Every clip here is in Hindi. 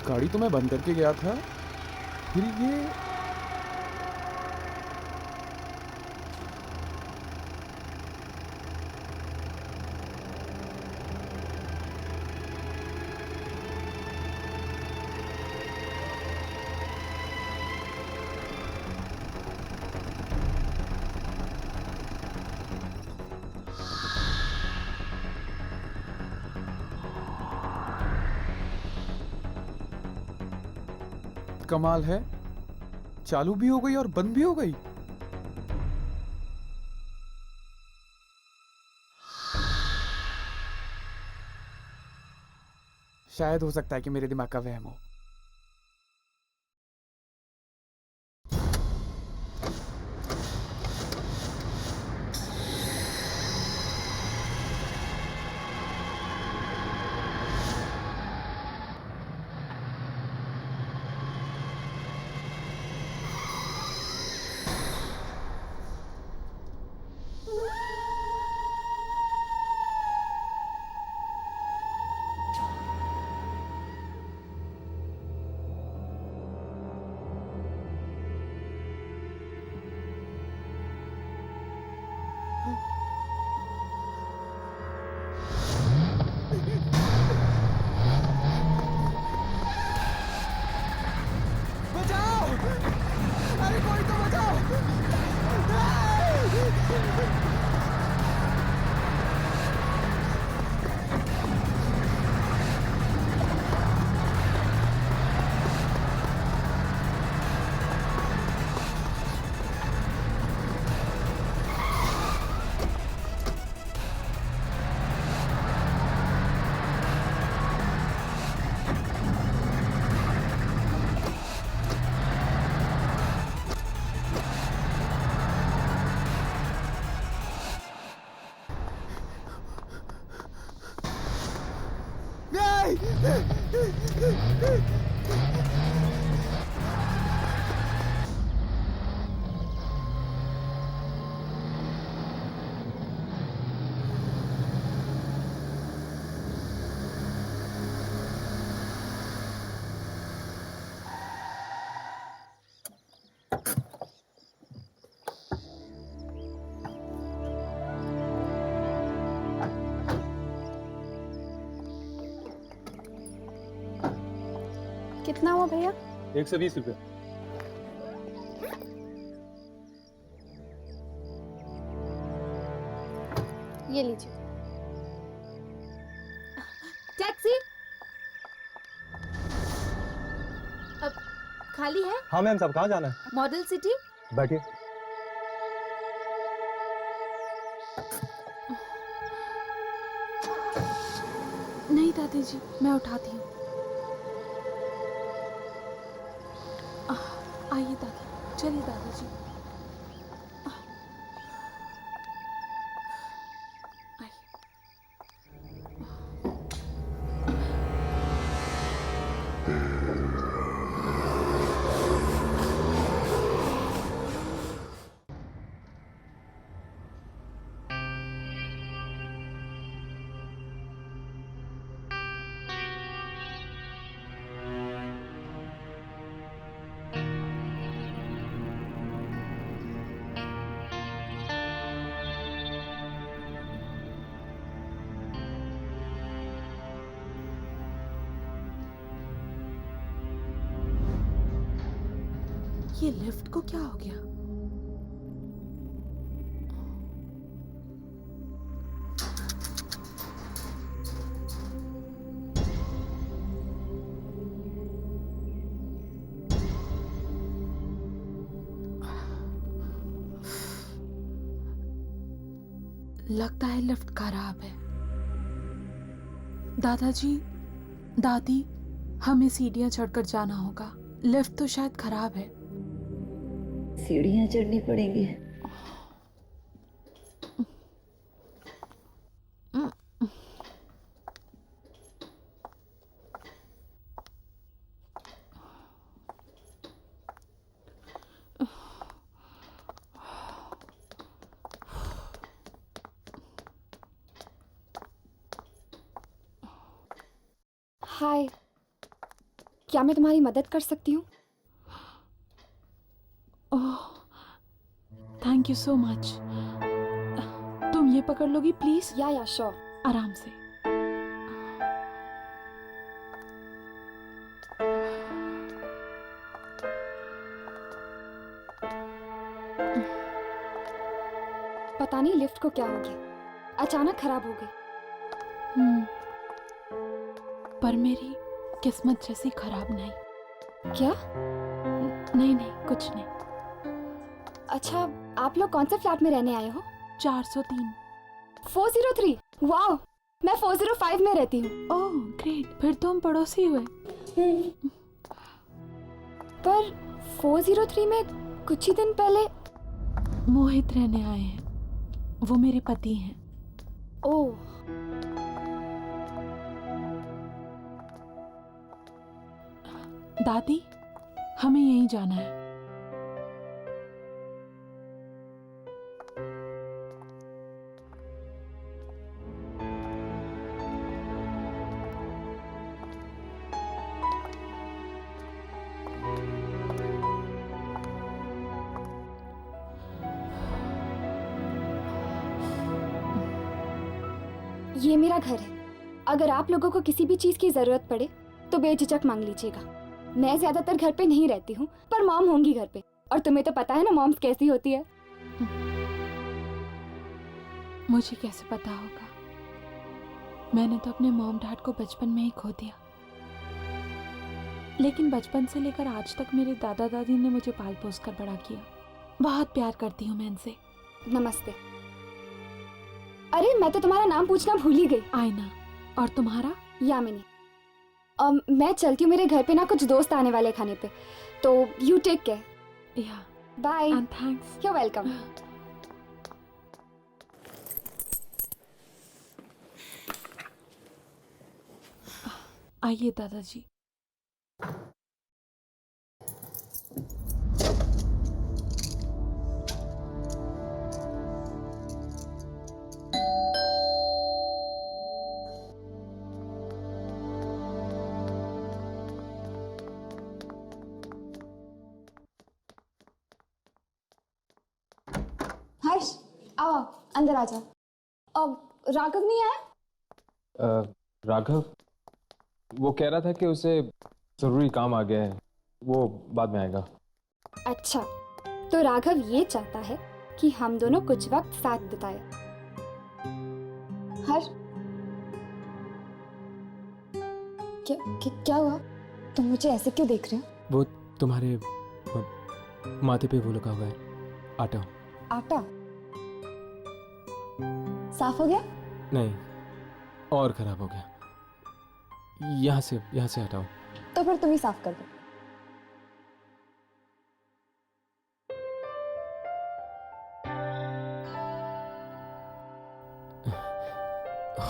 गाड़ी तो मैं बंद करके गया था, फिर ये कमाल है, चालू भी हो गई और बंद भी हो गई। शायद हो सकता है कि मेरे दिमाग का वहम हो। बचाओ! अरे कोई तो बचाओ! कितना हुआ भैया? 120 रुपये। ये लीजिए। टैक्सी अब खाली है? हाँ मैम साहब, कहाँ जाना है? Model city. बैठिए। नहीं दादी जी, मैं उठाती हूँ। आइए दादी, चलिए दादाजी। ये लिफ्ट को क्या हो गया? लगता है लिफ्ट खराब है। दादाजी, दादी, हमें सीढ़ियां चढ़कर जाना होगा। लिफ्ट तो शायद खराब है। सीढ़ियाँ चढ़नी पड़ेंगी। हाय। क्या मैं तुम्हारी मदद कर सकती हूँ? ओह, थैंक यू सो मच। तुम ये पकड़ लोगी प्लीज? या श्योर। आराम से। पता नहीं लिफ्ट को क्या हो गया, अचानक खराब हो गई। पर मेरी किस्मत जैसी खराब नहीं। क्या? नहीं नहीं, कुछ नहीं। अच्छा, आप लोग कौन से फ्लैट में रहने आए हो? 403। 403। वाओ, मैं 405 में रहती हूँ। ओह ग्रेट, फिर तो हम पड़ोसी हुए। पर 403 में कुछ ही दिन पहले मोहित रहने आए हैं, वो मेरे पति हैं। ओह, दादी, हमें यहीं जाना है। ये मेरा घर है। अगर आप लोगों को किसी भी चीज की जरूरत पड़े तो बेझिझक मांग लीजिएगा। मैं ज्यादातर घर पे नहीं रहती हूँ, पर मॉम होंगी घर पे, और तुम्हें तो पता है ना मॉम्स कैसी होती है। मुझे कैसे पता होगा? मैंने तो अपने मॉम डैड को बचपन में ही खो दिया, लेकिन बचपन से लेकर आज तक मेरे दादा दादी ने मुझे पाल पोस कर बड़ा किया। बहुत प्यार करती हूँ मैं इनसे। नमस्ते। अरे, मैं तो तुम्हारा नाम पूछना भूल ही गई। आयना। और तुम्हारा? यामिनी। मैं चलती हूँ, मेरे घर पे ना कुछ दोस्त आने वाले खाने पे, तो यू टेक केयर। या, bye. And thanks. You welcome. आइए दादाजी। हर्ष, आओ अंदर आ जाओ। अब राघव नहीं आया? राघव, वो कह रहा था कि उसे जरूरी काम आ गया है, वो बाद में आएगा। अच्छा, तो राघव ये चाहता है कि हम दोनों कुछ वक्त साथ बिताए। हर्ष, क्या हुआ? तुम मुझे ऐसे क्यों देख रहे हो? वो तुम्हारे माथे पे वो लगा हुआ है, आटा। आटा साफ हो गया? नहीं, और खराब हो गया। यहाँ से हटाओ। तो फिर तुम ही साफ कर दो।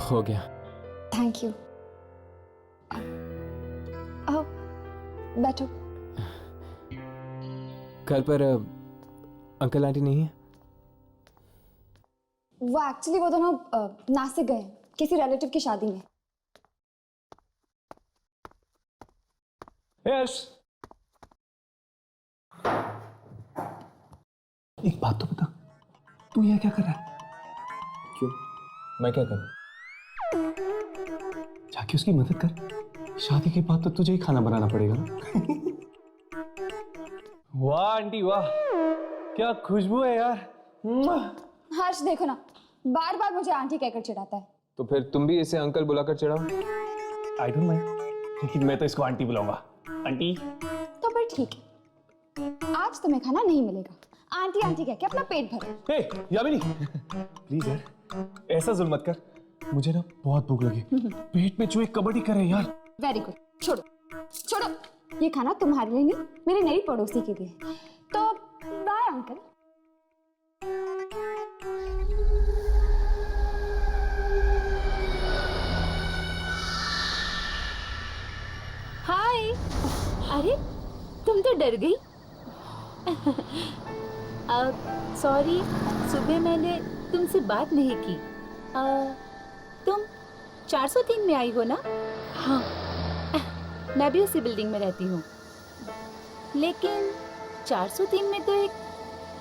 हो गया। Thank you. आओ, बैठो। घर पर अंकल आंटी नहीं है? वो एक्चुअली वो दोनों नासिक गए हैं किसी रिलेटिव की शादी में। यश, एक बात तो बता, तू यहाँ क्या कर रहा है? क्यों? मैं क्या करूं? जाके उसकी मदद कर। शादी के बाद तो तुझे ही खाना बनाना पड़ेगा ना। वाह आंटी वाह, क्या खुशबू है यार। हर्ष देखो ना, बार बार मुझे आंटी कहकर चिढ़ाता है। तो फिर तुम भी इसे अंकल बुलाकर चिढ़ाओ। आई डोंट माइंड, लेकिन मैं तो इसको आंटी बुलाऊंगा। आंटी। तो फिर ठीक है, आज तुम्हें खाना नहीं मिलेगा। आंटी आंटी कह के अपना पेट भरो। हे यामिनी, प्लीज यार ऐसा जुल्म मत कर, मुझे ना बहुत भूख लगी, पेट में चूहे कबड्डी कर रहे हैं यार। वेरी गुड, छोड़ो छोड़ो, ये खाना तुम्हारे लिए नहीं, मेरी नई पड़ोसी के लिए। तो बाय अंकल। हाय। अरे तुम तो डर गई। सॉरी, सुबह मैंने तुमसे बात नहीं की। तुम 403 में आई हो ना? हाँ। मैं भी उसी बिल्डिंग में रहती हूँ, लेकिन 403 में तो एक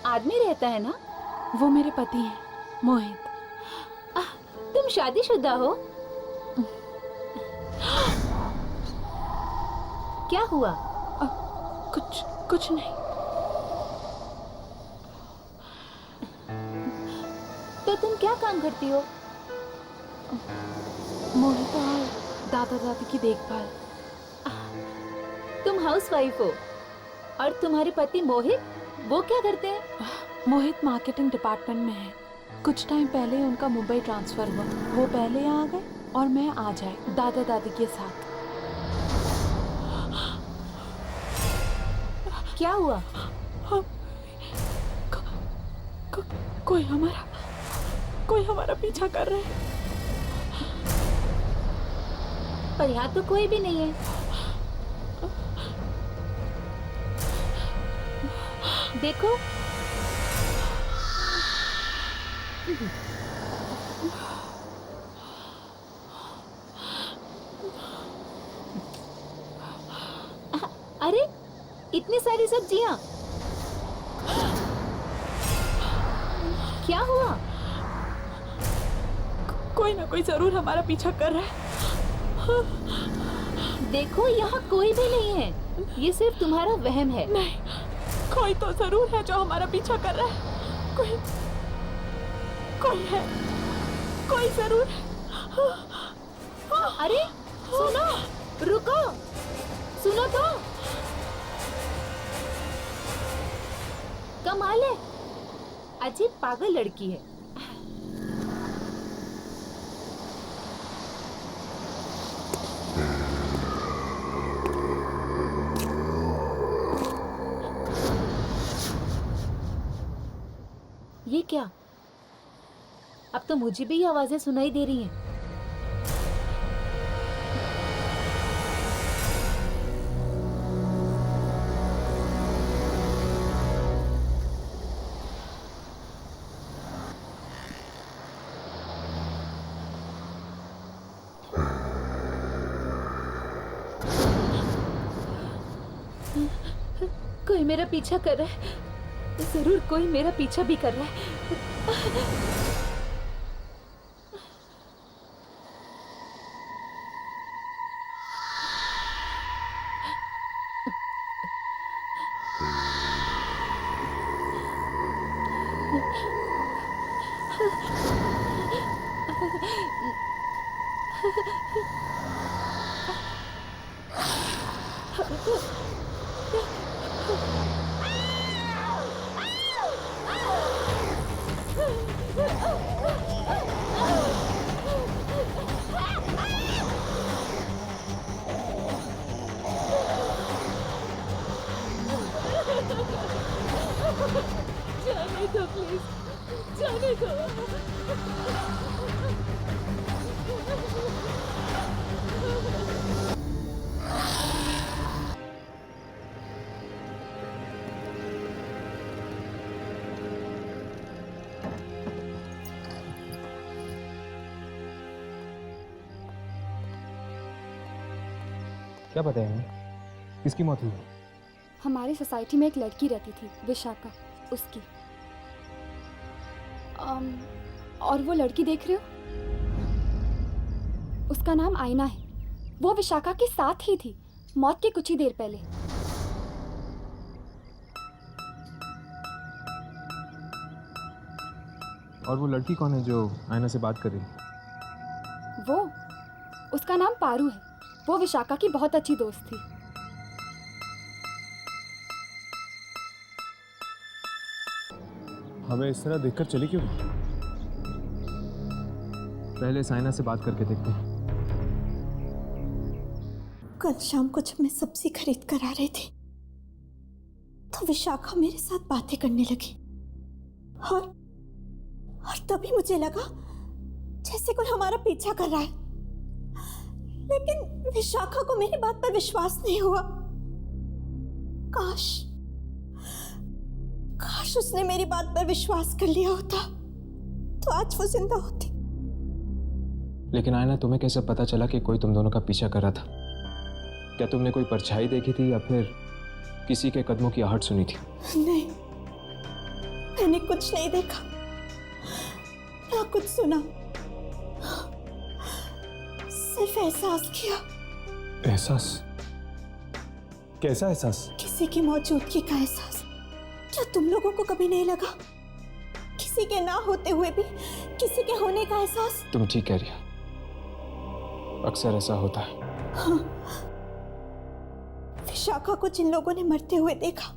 आदमी रहता है ना? वो मेरे पति हैं, मोहित। तुम शादीशुदा हो? क्या हुआ? कुछ नहीं। तो तुम क्या काम करती हो? मोहित और दादा दादी की देखभाल। तुम हाउसवाइफ हो और तुम्हारे पति मोहित, वो क्या करते हैं? मोहित मार्केटिंग डिपार्टमेंट में है। कुछ टाइम पहले उनका मुंबई ट्रांसफर हुआ। वो पहले यहाँ आ गए और मैं आ जाए दादा दादी के साथ। क्या हुआ? कोई हमारा पीछा कर रहा है। पर यहाँ तो कोई भी नहीं है। देखो, अरे इतनी सारी सब्जियां, क्या हुआ? कोई ना कोई जरूर हमारा पीछा कर रहा है। देखो, यहाँ कोई भी नहीं है, ये सिर्फ तुम्हारा वहम है। नहीं, कोई तो जरूर है जो हमारा पीछा कर रहा है। कोई जरूर है। अरे सुनो, रुको, सुनो तो। कमाल है, अजीब पागल लड़की है। ये क्या? अब तो मुझे भी ये आवाजें सुनाई दे रही हैं। कोई मेरा पीछा कर रहा है, जरूर कोई मेरा पीछा भी कर रहा है। जाने दो प्लीज, जाने दो। क्या पता है हमें किसकी मौत हुई? हमारी सोसाइटी में एक लड़की रहती थी, विशाखा, उसकी। और वो लड़की देख रहे हो, उसका नाम आईना है। वो विशाखा के साथ ही थी मौत के कुछ ही देर पहले। और वो लड़की कौन है जो आयना से बात कर रही है? वो, उसका नाम पारू है। वो विशाखा की बहुत अच्छी दोस्त थी। हमें इस तरह देखकर चली क्यों? पहले इस आयना से बात करके देखते हैं। कल शाम को जब मैं सब्जी खरीद कर आ रही थी तो विशाखा मेरे साथ बातें करने लगी और तभी मुझे लगा जैसे कोई हमारा पीछा कर रहा है, लेकिन विशाखा को मेरी बात पर विश्वास नहीं हुआ। काश उसने मेरी बात पर विश्वास कर लिया होता तो आज वो जिंदा होती। लेकिन आयना, तुम्हें कैसे पता चला कि कोई तुम दोनों का पीछा कर रहा था? क्या तुमने कोई परछाई देखी थी या फिर किसी के कदमों की आहट सुनी थी? नहीं, मैंने कुछ नहीं देखा ना कुछ सुना, सिर्फ एहसास किया। एहसास? कैसा एहसास? किसी की मौजूदगी का एहसास। क्या तुम लोगों को कभी नहीं लगा? किसी के ना होते हुए भी किसी के होने का एहसास। तुम ठीक कह रही हो, अक्सर ऐसा होता है। हाँ, विशाखा को जिन लोगों ने मरते हुए देखा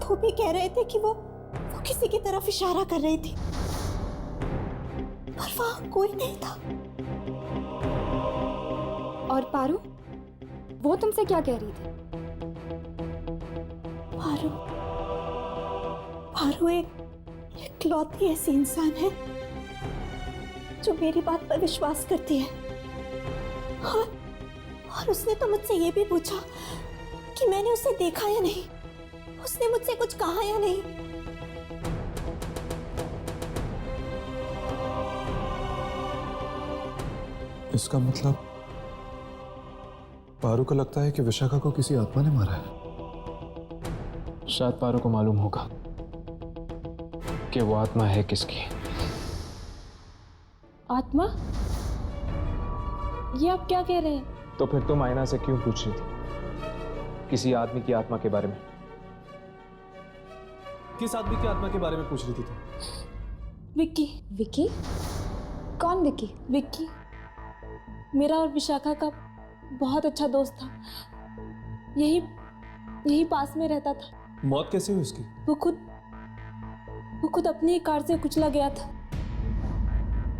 वो भी कह रहे थे कि वो किसी की तरफ इशारा कर रही थी, पर वहां कोई नहीं था। और पारू, वो तुमसे क्या कह रही थी? पारू, पारू एक इकलौती ऐसी इंसान है जो मेरी बात पर विश्वास करती है। और उसने तो मुझसे ये भी पूछा कि मैंने उसे देखा या नहीं, उसने मुझसे कुछ कहा या नहीं। इसका मतलब पारू को लगता है कि विशाखा को किसी आत्मा ने मारा है। शायद पारो को मालूम होगा कि वो आत्मा है किसकी। आत्मा? ये आप क्या कह रहे हैं? तो फिर तुम आयना से क्यों पूछ रही थी किसी आदमी की आत्मा के बारे में? किस आदमी की आत्मा के बारे में पूछ रही थी तुम? विक्की। विकी? कौन विकी? विक्की मेरा और विशाखा का बहुत अच्छा दोस्त था। यही पास में रहता था। मौत कैसे हुई उसकी? वो खुद अपनी कार से कुचला गया था।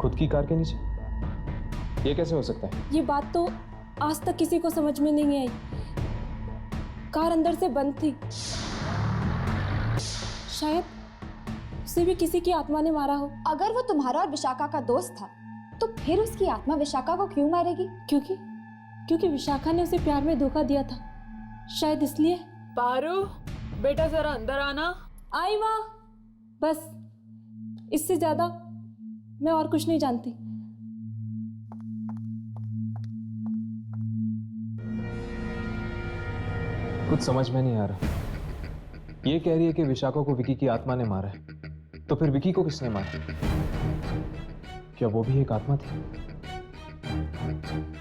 खुद की कार के नीचे? ये कैसे हो सकता है? ये बात तो आज तक किसी को समझ में नहीं आई। कार अंदर से बंद थी। शायद उसे भी किसी की आत्मा ने मारा हो। अगर वो तुम्हारा और विशाखा का दोस्त था तो फिर उसकी आत्मा विशाखा को क्यों मारेगी? क्योंकि विशाखा ने उसे प्यार में धोखा दिया था, शायद इसलिए। पारू, बेटा जरा अंदर आना। आई माँ। बस इससे ज्यादा मैं और कुछ नहीं जानती। कुछ समझ में नहीं आ रहा। ये कह रही है कि विशाखा को विकी की आत्मा ने मारा है, तो फिर विकी को किसने मारा? क्या वो भी एक आत्मा थी?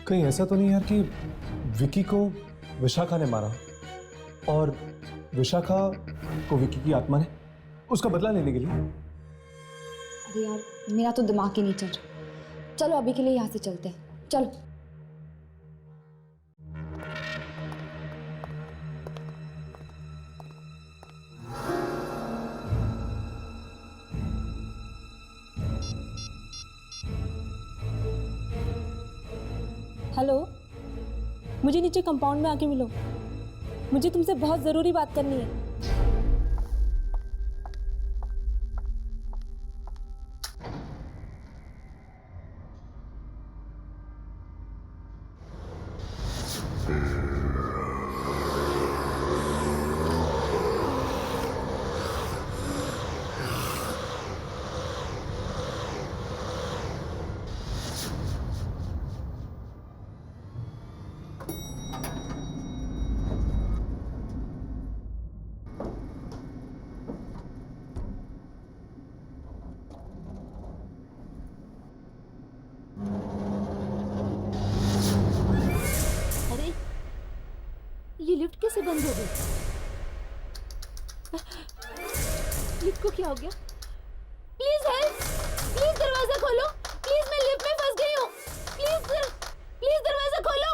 कहीं ऐसा तो नहीं यार कि विकी को विशाखा ने मारा और विशाखा को विकी की आत्मा ने उसका बदला लेने के लिए? अरे यार, मेरा तो दिमाग ही नहीं चल रहा। चलो अभी के लिए यहाँ से चलते हैं, चलो। हेलो, मुझे नीचे कंपाउंड में आके मिलो। मुझे तुमसे बहुत जरूरी बात करनी है। ये लिफ्ट कैसे बंद हो गई? लिफ्ट को क्या हो गया? Please help! प्लीज दरवाजा खोलो! प्लीज मैं लिफ्ट में फंस गई हूँ! प्लीज दरवाजा खोलो!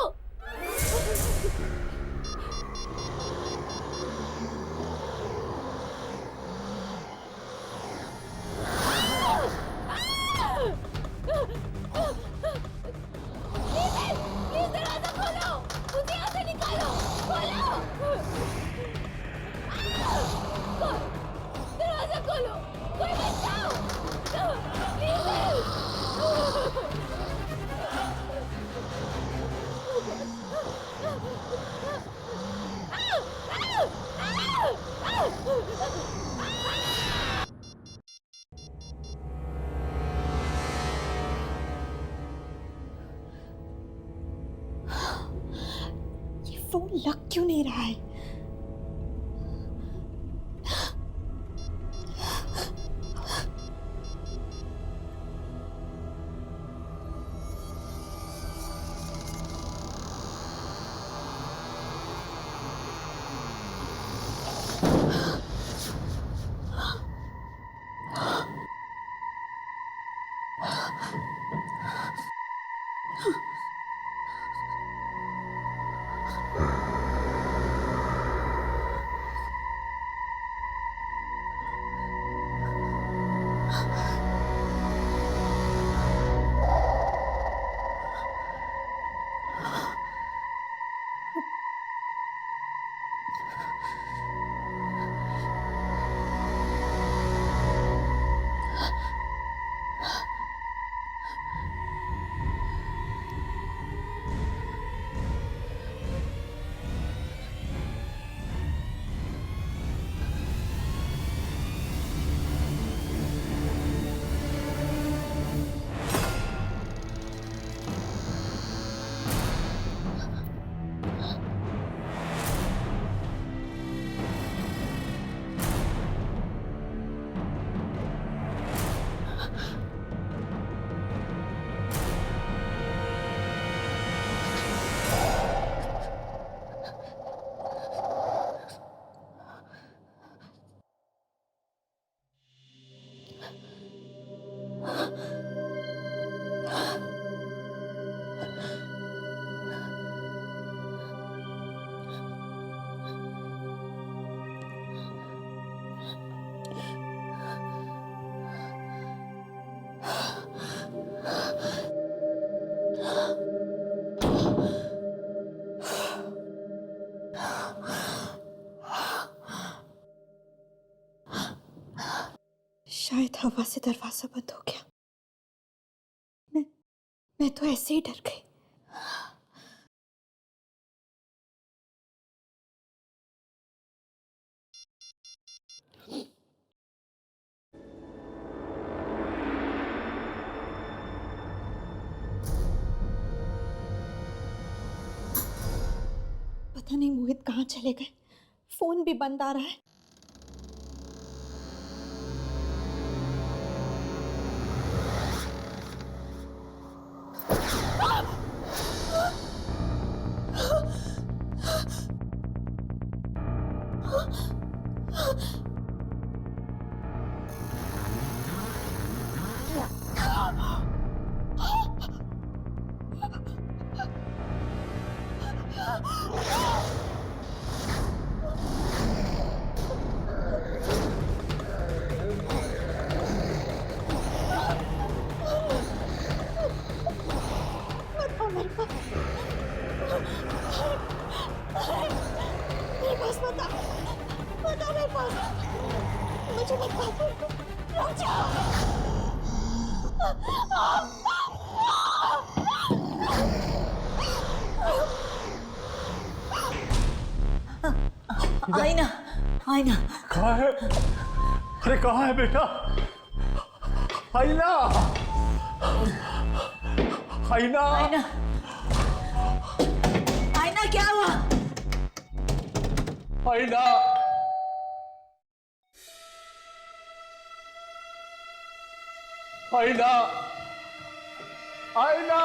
प्लीज दरवाजा खोलो! मुझे यहाँ से निकालो! खोलो! दरवाजा खोलो! फोन लग क्यों नहीं रहा है? शायद हवा से दरवाजा बंद हो गया। मैं तो ऐसे ही डर गई। पता नहीं मोहित कहाँ चले गए। फोन भी बंद आ रहा है। मेरे पास बता मेरे पास, मुझे बता, रुक जाओ। आईना, आईना कहाँ है? अरे कहाँ है बेटा? आईना, आईना, आईना, आईना क्या हुआ? आईना, आईना, आईना,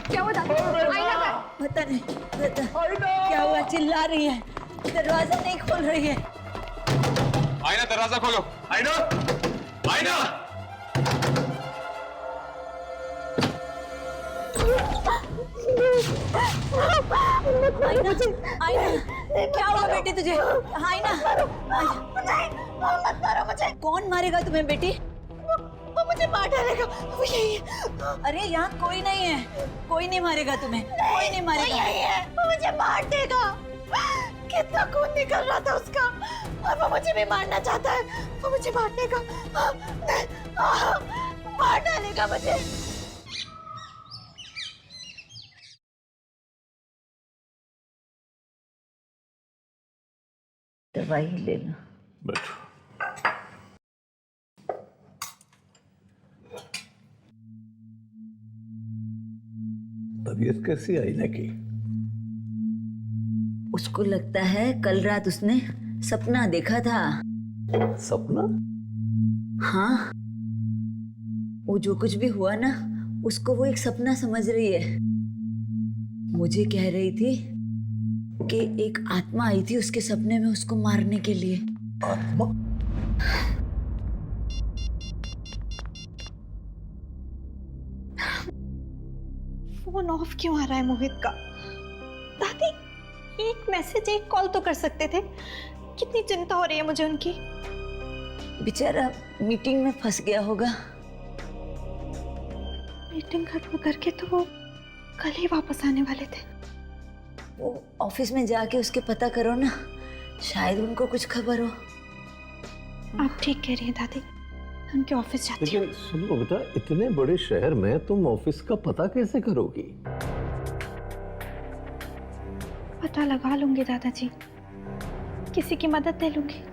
क्या हुआ दादी? आईना का पता नहीं, क्या हुआ? चिल्ला रही है, दरवाजा नहीं खोल रही है। आईना, दरवाजा खोलो। आईना, आईना। आईना, आईना, क्या हुआ बेटी तुझे? आईना, मत मारो मुझे। कौन मारेगा तुम्हें बेटी? वो मुझे मार डालेगा, वो यही है। अरे यहाँ कोई नहीं है, कोई नहीं मारेगा तुम्हें, कोई नहीं मारेगा। वो यही है, वो मुझे मार देगा। कितना खून निकल रहा था उसका, और वो मुझे भी मारना चाहता है। वो मुझे मार देगा, मार डालेगा मुझे। दवाई लेना। बैठो। तबीयत कैसी आई ना की? उसको लगता है कल रात उसने सपना देखा था। सपना? हाँ, वो जो कुछ भी हुआ ना, उसको वो एक सपना समझ रही है। मुझे कह रही थी कि एक आत्मा आई थी उसके सपने में उसको मारने के लिए। आत्मा? फोन ऑफ क्यों आ रहा है मोहित का? दादी, एक मैसेज, एक कॉल तो कर सकते थे। कितनी चिंता हो रही है मुझे उनकी। बेचारा मीटिंग में फंस गया होगा। मीटिंग खत्म करके तो वो कल ही वापस आने वाले थे। वो ऑफिस में जाके उसके पता करो ना, शायद उनको कुछ खबर हो। आप ठीक कह रही हैं दादी, उनके ऑफिस जाती हूँ। लेकिन सुनो बेटा, इतने बड़े शहर में तुम ऑफिस का पता कैसे करोगी? पता लगा लूंगी दादाजी, किसी की मदद ले लूंगी।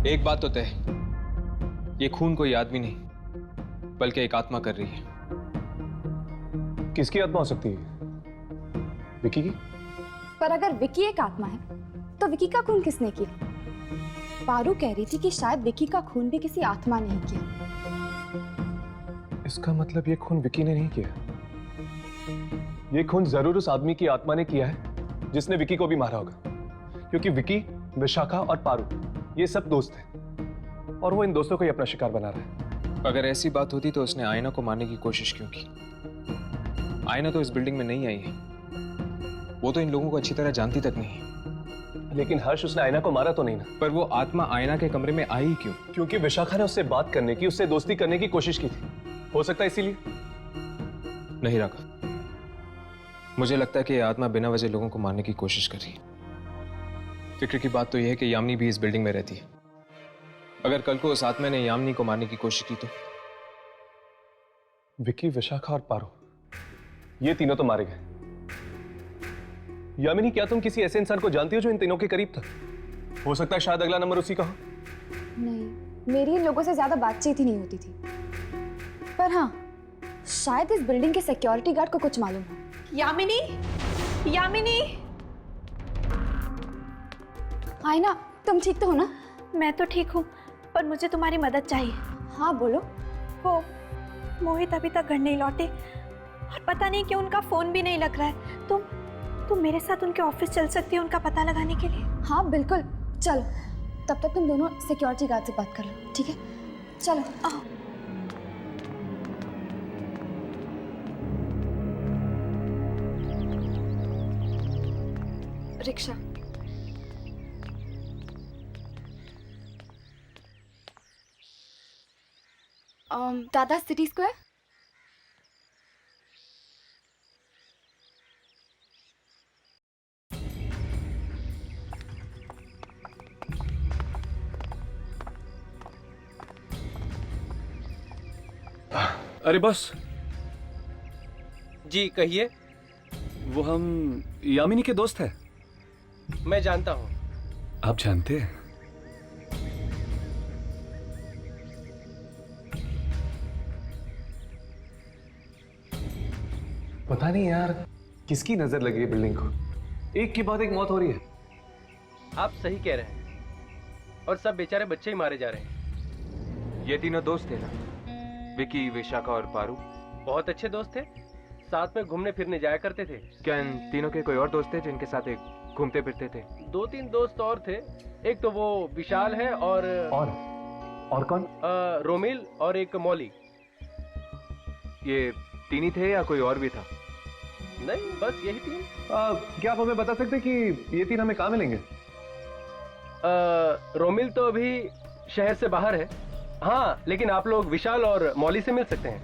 एक बात तो तय, ये खून कोई आदमी नहीं बल्कि एक आत्मा कर रही है। किसकी आत्मा हो सकती है? विकी की? पर अगर विकी एक आत्मा है तो विकी का खून किसने किया? पारू कह रही थी कि शायद विकी का खून भी किसी आत्मा ने ही किया। इसका मतलब ये खून विकी ने नहीं किया। ये खून जरूर उस आदमी की आत्मा ने किया है जिसने विकी को भी मारा होगा, क्योंकि विकी, विशाखा और पारू ये सब दोस्त हैं और वो इन दोस्तों को ही अपना शिकार बना रहा है। अगर ऐसी बात होती तो उसने आयना को मारने की कोशिश क्यों की? आयना तो इस बिल्डिंग में नहीं आई है, वो तो इन लोगों को अच्छी तरह जानती तक नहीं है। लेकिन हर्ष, उसने आयना को मारा तो नहीं ना? पर वो आत्मा आयना के कमरे में आई क्यों? क्योंकि विशाखा ने उससे बात करने की, उससे दोस्ती करने की कोशिश की थी। हो सकता है इसीलिए। नहीं राघव, मुझे लगता है कि ये आत्मा बिना वजह लोगों को मारने की कोशिश कर रही है। फिक्र की बात तो यह है कि यामिनी भी इस बिल्डिंग में रहती है। अगर कल को उस आत्मा ने यामिनी को मारने की कोशिश की तो? विकी, विशाखा और पारू, ये तीनों तो मारे गए। यामिनी, क्या तुम किसी ऐसे इंसान को जानती हो जो इन तीनों के करीब था? हो सकता है शायद अगला नंबर उसी का हो। नहीं, मेरी इन लोगों से ज्यादा बातचीत ही नहीं होती थी। पर हाँ, शायद इस बिल्डिंग के सिक्योरिटी गार्ड को कुछ मालूम हो। यामिनी, यामिनी। आयना, तुम ठीक तो हो ना? मैं तो ठीक हूँ, पर मुझे तुम्हारी मदद चाहिए। हाँ बोलो। वो मोहित अभी तक घर नहीं लौटे और पता नहीं क्यों उनका फोन भी नहीं लग रहा है। तुम मेरे साथ उनके ऑफिस चल सकती हो उनका पता लगाने के लिए? हाँ बिल्कुल, चलो। तब तक तुम दोनों सिक्योरिटी गार्ड से बात कर लो, ठीक है? चलो आओ। रिक्शा। दादा, सिटी स्क्वायर। अरे बस। जी कहिए। वो हम यामिनी के दोस्त हैं। मैं जानता हूँ। आप जानते हैं? पता नहीं यार, किसकी नजर लगी है बिल्डिंग को। एक के बाद एक मौत हो रही है। आप सही कह रहे हैं, और सब बेचारे बच्चे ही मारे जा रहे हैं। ये तीनों दोस्त थे ना, विकी, विशाखा और पारू? बहुत अच्छे दोस्त थे, साथ में घूमने फिरने जाया करते थे। क्या इन तीनों के कोई और दोस्त थे जिनके साथ एक घूमते फिरते थे? 2-3 दोस्त और थे। एक तो वो विशाल है और कौन? रोमिल और एक मौली। ये तीन ही थे या कोई और भी था? नहीं, बस यही 3। क्या आप हमें बता सकते हैं कि ये तीन हमें कहाँ मिलेंगे? रोमिल तो अभी शहर से बाहर है। हाँ, लेकिन आप लोग विशाल और मौली से मिल सकते हैं।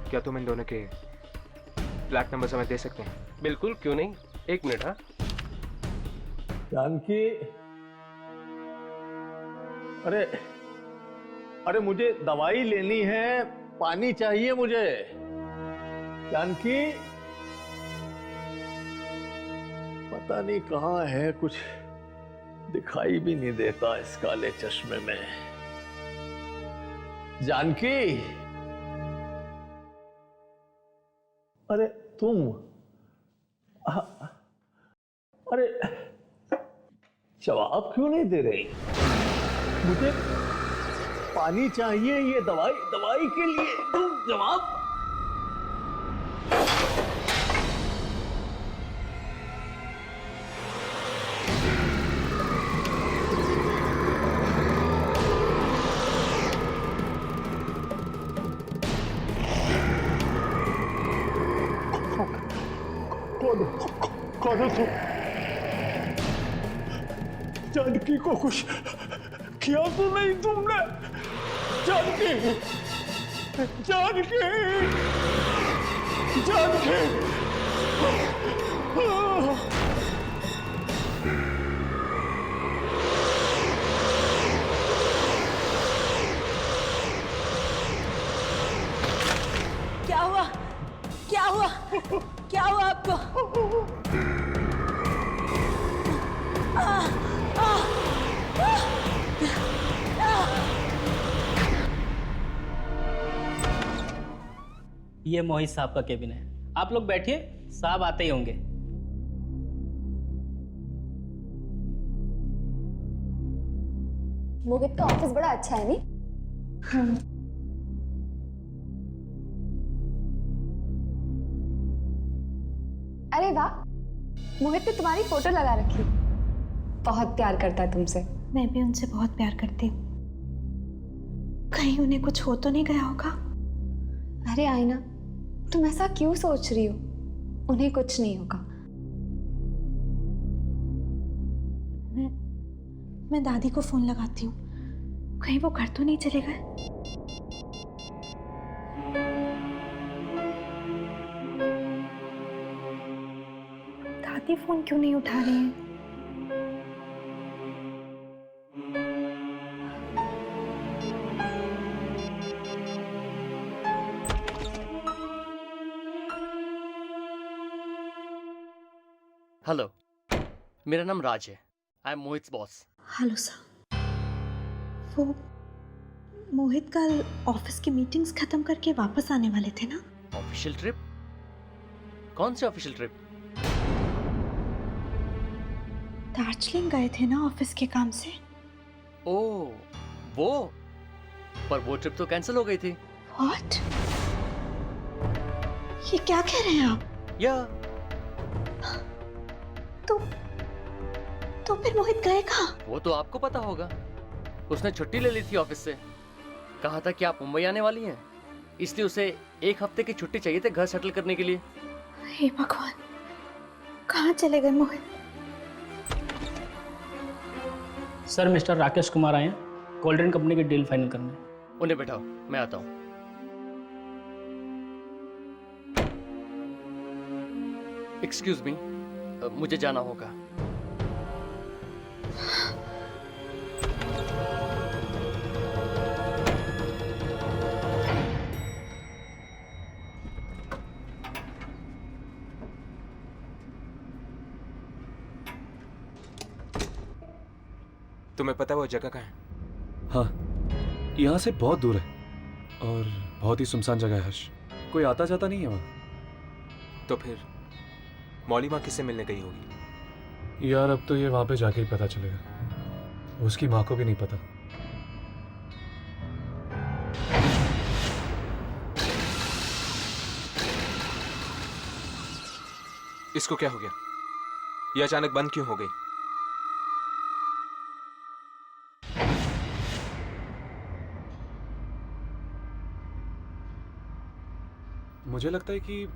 क्या तुम इन दोनों के फ्लैट नंबर हमें दे सकते हैं? बिल्कुल, क्यों नहीं। 1 मिनट। हाँ जानकी, अरे मुझे दवाई लेनी है, पानी चाहिए मुझे। जानकी, पता नहीं कहाँ है, कुछ दिखाई भी नहीं देता इस काले चश्मे में। जानकी, अरे तुम, अरे जवाब क्यों नहीं दे रही? मुझे पानी चाहिए, ये दवाई के लिए, तुम जवाब। कौन हो तुम? जानकी को कुछ किया तो नहीं तुमने? जानकी, जानकी, जानकी। क्या हुआ? क्या हुआ? क्या हुआ आपको? ये मोहित साहब का केबिन है, आप लोग बैठिए, साहब आते ही होंगे। मोहित का ऑफिस बड़ा अच्छा है नहीं? अरे वाह, मोहित ने तुम्हारी फोटो लगा रखी। बहुत प्यार करता है तुमसे। मैं भी उनसे बहुत प्यार करती हूँ। कहीं उन्हें कुछ हो तो नहीं गया होगा? अरे आईना, तुम ऐसा क्यों सोच रही हो? उन्हें कुछ नहीं होगा। मैं दादी को फोन लगाती हूँ, कहीं वो घर तो नहीं चले गए। दादी फोन क्यों नहीं उठा रही है? हेलो, मेरा नाम राज है। I am Mohit boss. Hello sir. वो मोहित कल ऑफिस की मीटिंग्स खत्म करके वापस आने वाले थे ना? Official trip? कौन सी ऑफिशियल ट्रिप? दार्जिलिंग गए थे ना ऑफिस के काम से। ओह, वो? पर वो ट्रिप तो कैंसिल हो गई थी। व्हाट? ये क्या कह रहे हैं आप? या तो फिर मोहित गए कहाँ? वो तो आपको पता होगा। उसने छुट्टी ले ली थी ऑफिस से। कहा था कि आप मुंबई आने वाली हैं, इसलिए उसे 1 हफ्ते की छुट्टी चाहिए थी घर सेटल करने के लिए। हे भगवान, कहाँ चले गए मोहित? सर, मिस्टर राकेश कुमार आए हैं कोल्ड ड्रिंक कंपनी की डील फाइनल करने। उन्हें बैठाओ, मैं आता हूँ। एक्सक्यूज मी, मुझे जाना होगा। तुम्हें पता है वो जगह कहाँ है? हाँ, यहाँ से बहुत दूर है और बहुत ही सुनसान जगह है हर्ष। कोई आता जाता नहीं है वहाँ। तो फिर मौली माँ किससे मिलने गई होगी? यार अब तो ये वहाँ पे जाके ही पता चलेगा। उसकी माँ को भी नहीं पता। इसको क्या हो गया? ये अचानक बंद क्यों हो गई? मुझे लगता है कि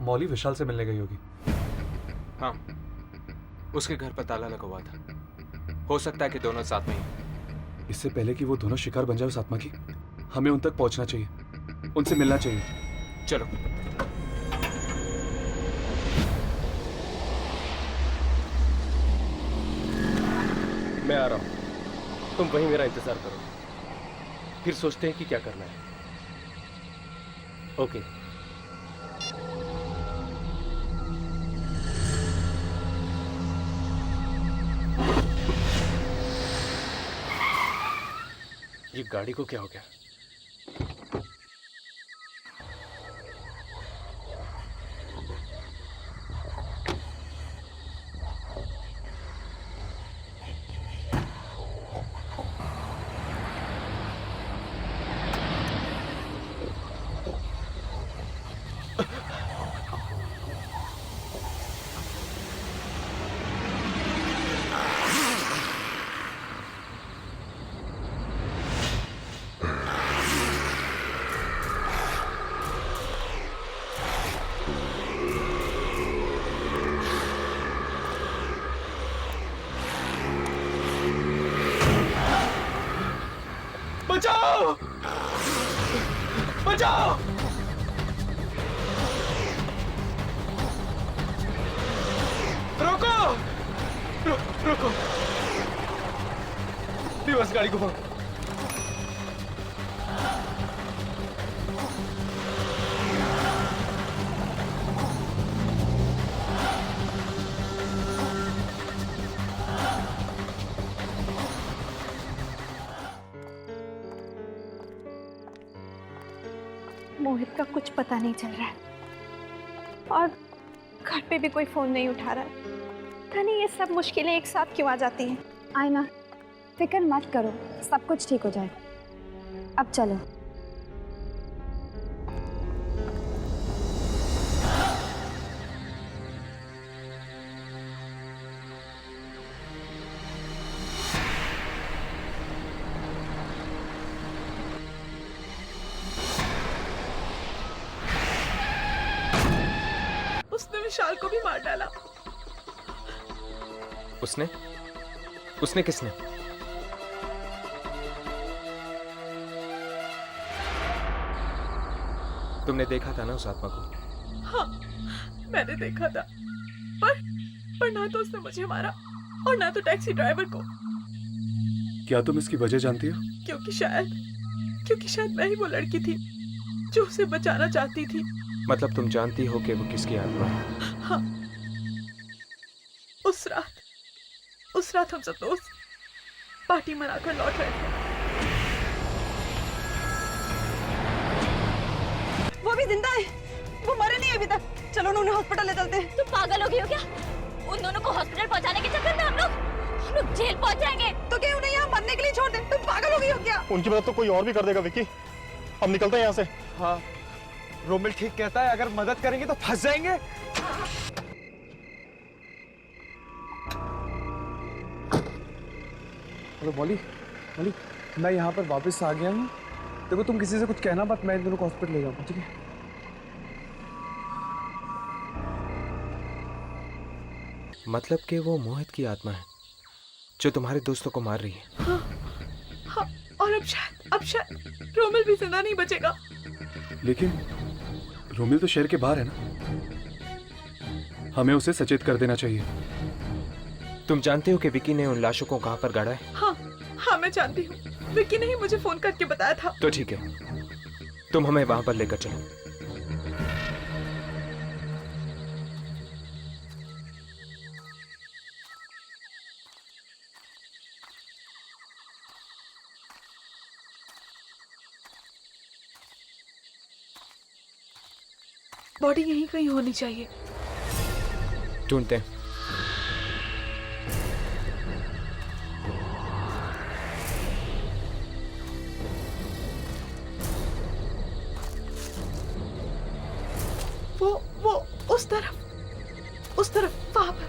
मौली विशाल से मिलने गई होगी। हाँ, उसके घर पर ताला लगा हुआ था। हो सकता है कि दोनों साथ में ही। इससे पहले कि वो दोनों शिकार बन जाए उस आत्मा की, हमें उन तक पहुंचना चाहिए, उनसे मिलना चाहिए। चलो। मैं आ रहा हूं, तुम वहीं मेरा इंतजार करो, फिर सोचते हैं कि क्या करना है। ओके। ये गाड़ी को क्या हो गया? बचाओ! बचाओ! रोको! रोको! रिवर्स गाड़ी को भाग। मोहित का कुछ पता नहीं चल रहा है और घर पे भी कोई फोन नहीं उठा रहा है। पता नहीं ये सब मुश्किलें एक साथ क्यों आ जाती हैं। आयना, फिक्र मत करो, सब कुछ ठीक हो जाएगा। अब चलो। उसने विशाल को भी मार डाला। उसने? उसने किसने? तुमने देखा था ना उस आत्मा को? हाँ, मैंने देखा था, पर ना तो उसने मुझे मारा और ना तो टैक्सी ड्राइवर को। क्या तुम इसकी वजह जानती हो? क्योंकि शायद मैं ही वो लड़की थी जो उसे बचाना चाहती थी। मतलब तुम जानती हो कि वो किसकी आत्मा है? हाँ, उस रात हम सब दोस्त पार्टी मनाकर लौट रहे थे। वो भी जिंदा है, वो मरे नहीं अभी तक। चलो उन्हें हॉस्पिटल ले चलते हैं। तुम पागल हो गई हो क्या? उन दोनों को हॉस्पिटल पहुंचाने के चक्कर में हम लोग जेल पहुंच जाएंगे। तो क्या उन्हें यहाँ मरने के लिए छोड़ दे? तुम पागल हो गई हो क्या? उनकी मदद तो कोई और भी कर देगा विकी। हम निकलते हैं यहाँ से। हाँ, रोमिल ठीक कहता है, अगर मदद करेंगे तो फंस जाएंगे। हेलो मॉली, मैं यहाँ पर वापस आ गया हूँ। देखो तुम किसी से कुछ कहना मत, मैं इन दोनों को हॉस्पिटल ले जाऊंगा, ठीक है? मतलब कि वो मोहित की आत्मा है जो तुम्हारे दोस्तों को मार रही है। हाँ, और अब शायद रोमिल भी जिंदा नहीं बचेगा। लेकिन रोमिल तो शहर के बाहर है ना, हमें उसे सचेत कर देना चाहिए। तुम जानते हो कि विकी ने उन लाशों को कहां पर गाड़ा है? हाँ, मैं जानती हूँ। विकी ने ही मुझे फोन करके बताया था। तो ठीक है, तुम हमें वहां पर लेकर चलो। बॉडी यहीं कहीं होनी चाहिए। ढूंढते हैं। वो उस तरफ वहां पर।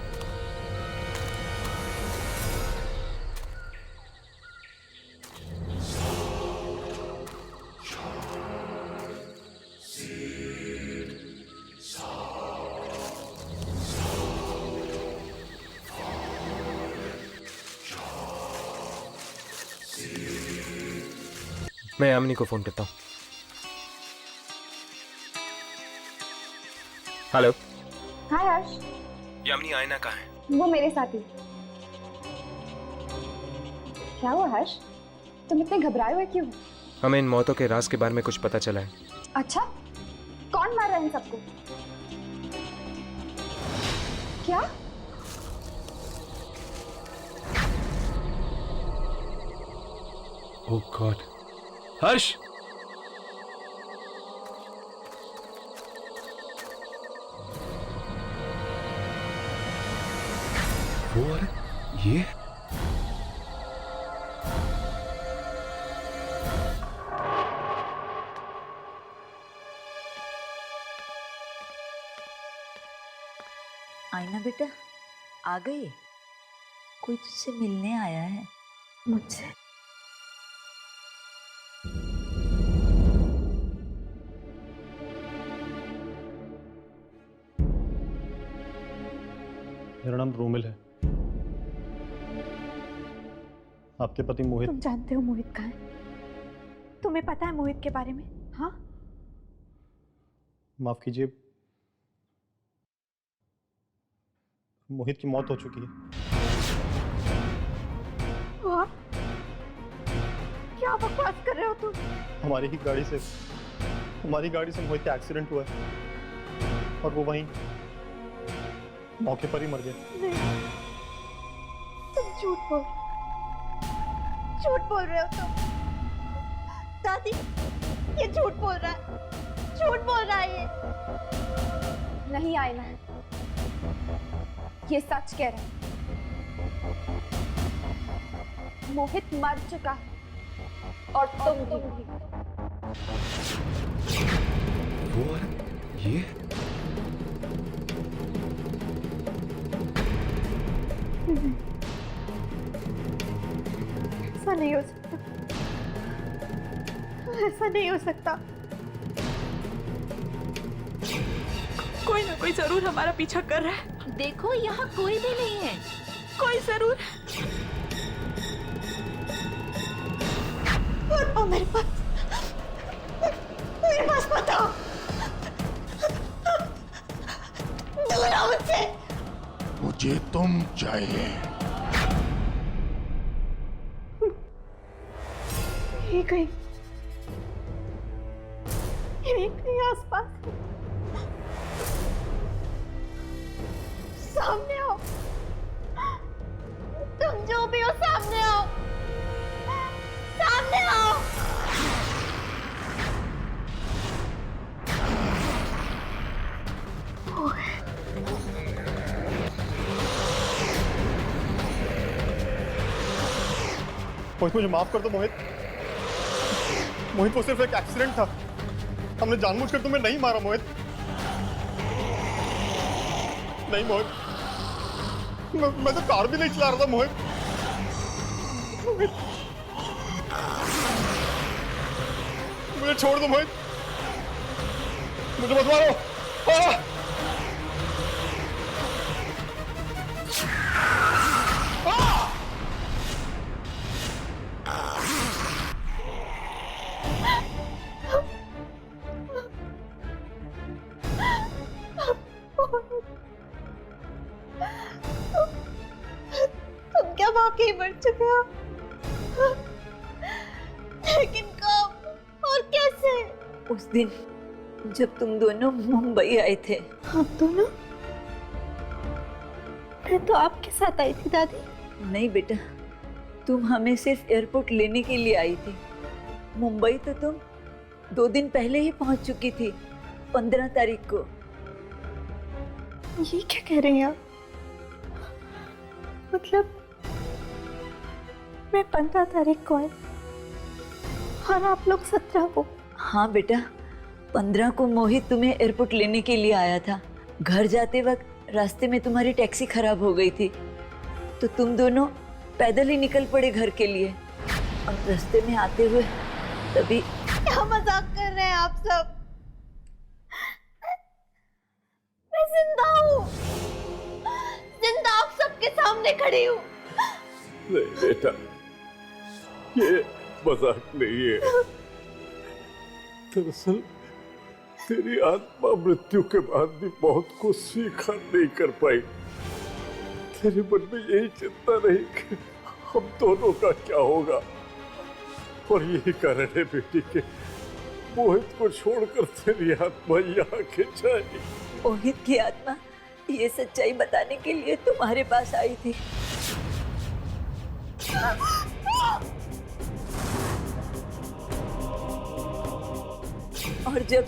मैं यामिनी को फोन करता हूँ। हेलो। हाय हर्ष। यामिनी, आयना कहाँ है? वो मेरे साथ ही। क्या हुआ हर्ष? तुम इतने घबराए हुए क्यों? हमें इन मौतों के राज के बारे में कुछ पता चला है। अच्छा, कौन मार रहा है इन सबको? क्या? ओह गॉड। हर्ष, वो ये आईना बेटा, आ गई? कोई तुझसे मिलने आया है मुझसे? मेरा नाम रोमिल है। आपके पति मोहित। तुम जानते हो मोहित कहाँ है? तुम्हें पता है मोहित के बारे में? हाँ, माफ कीजिए, मोहित की मौत हो चुकी है। वाह, क्या बकवास कर रहे हो तुम? हमारी गाड़ी से मोहित का एक्सीडेंट हुआ है और वो वहीं मौके पर ही मर गया। नहीं, तुम झूठ बोल रहे हो तुम। दादी, ये झूठ बोल रहा है ये। नहीं आईना, ये सच कह रहा है। मोहित मर चुका है और तुम भी। वो ये ऐसा नहीं हो सकता, ऐसा नहीं हो सकता। कोई ना कोई जरूर हमारा पीछा कर रहा है। देखो यहाँ कोई भी नहीं है। कोई जरूर। बताओ मेरे पास बताओ। दूर आओ मुझसे। मुझे तुम चाहिए। ये कहीं आसपास। सामने आओ, तुम जो भी हो सामने आओ, सामने आओ। मोहित, मुझे माफ कर दो मोहित। मोहित, वो सिर्फ एक एक्सीडेंट था। हमने जानबूझकर तुम्हें नहीं मारा मोहित। नहीं मोहित, मैं तो कार भी नहीं चला रहा था मोहित। मुझे छोड़ दो मोहित, मुझे मत मारो। तुम क्या वाकई मर चुके हो? लेकिन कब और कैसे? उस दिन जब तुम दोनों मुंबई आए थे। हम दोनों? मैं तो आपके साथ आई थी दादी। नहीं बेटा, तुम हमें सिर्फ एयरपोर्ट लेने के लिए आई थी। मुंबई तो तुम 2 दिन पहले ही पहुंच चुकी थी, 15 तारीख को। ये क्या कह रही हैं आप? मतलब मैं 15 तारीख को आई और आप लोग 17 को? हाँ बेटा, 15 को मोहित तुम्हें एयरपोर्ट लेने के लिए आया था। घर जाते वक्त रास्ते में तुम्हारी टैक्सी खराब हो गई थी, तो तुम दोनों पैदल ही निकल पड़े घर के लिए। और रास्ते में आते हुए तभी। क्या मजाक कर रहे हैं आप सब? मैं जिंदा हूँ, जिंदा आप सबके सामने खड़ी हूँ। नहीं बेटा, ये मजाक नहीं है। दरअसल तेरी आत्मा मृत्यु के बाद भी बहुत कुछ स्वीकार नहीं कर पाई। तेरे मन में यही चिंता रही कि हम दोनों का क्या होगा, और यही कारण है बेटी के मोहित को छोड़कर तेरी आत्मा यहाँ खिंचाई। मोहित की आत्मा ये सच्चाई बताने के लिए तुम्हारे पास आई थी। और जब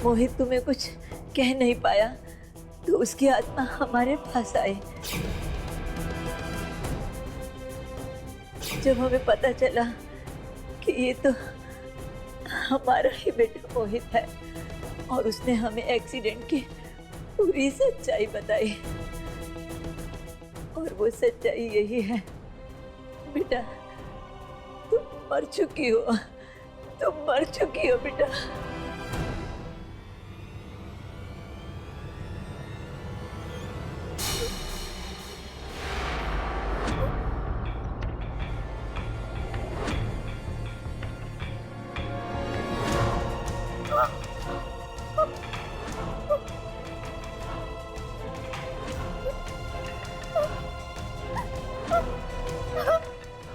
मोहित तुम्हें कुछ कह नहीं पाया तो उसकी आत्मा हमारे पास आई। जब हमें पता चला कि ये तो हमारा ही बेटा मोहित है और उसने हमें एक्सीडेंट की पूरी सच्चाई बताई, और वो सच्चाई यही है बेटा, तुम मर चुकी हो, तुम मर चुकी हो बेटा।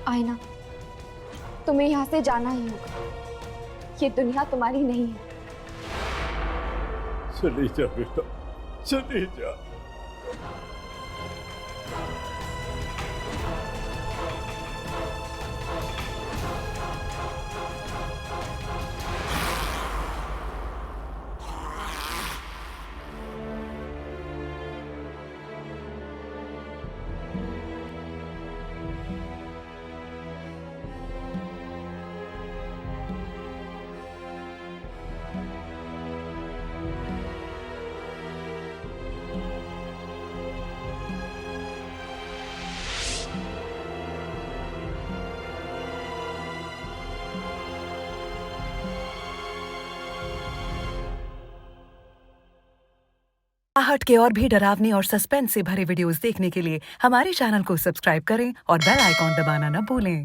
आईना, तुम्हें यहाँ से जाना ही होगा। ये दुनिया तुम्हारी नहीं है। चली जा बेटा, चली जा। आहट के और भी डरावनी और सस्पेंस से भरे वीडियोस देखने के लिए हमारे चैनल को सब्सक्राइब करें और बेल आइकॉन दबाना न भूलें।